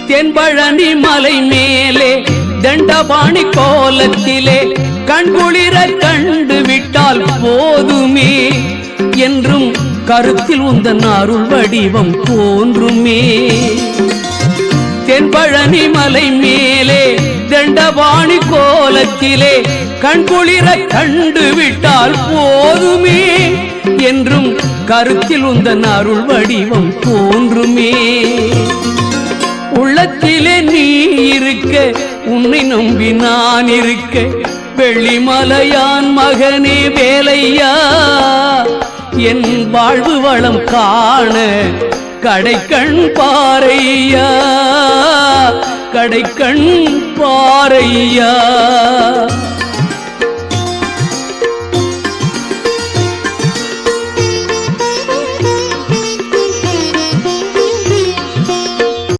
தென்பழனி மலை மேலே தண்டபாணி கோலத்திலே கண்குளிர கண்டு விட்டால் போதுமே என்றும் கருத்தில் உந்தன் அருள் வடிவம் தோன்றுமே. தென்பழனி மலை மேலே தண்டபாணி கோலத்திலே கண்குளிர கண்டு விட்டால் போதுமே என்றும் கருத்தில் உந்தன் அருள் வடிவம் தோன்றுமே. உள்ளத்திலே நீ இருக்க உன்னை நம்பி நான் இருக்க வெள்ளிமலையான் மகனே வேலையா என் வாழ்வு வளம் காண கடைக்கண் பாரையா கடைக்கண் பாரையா.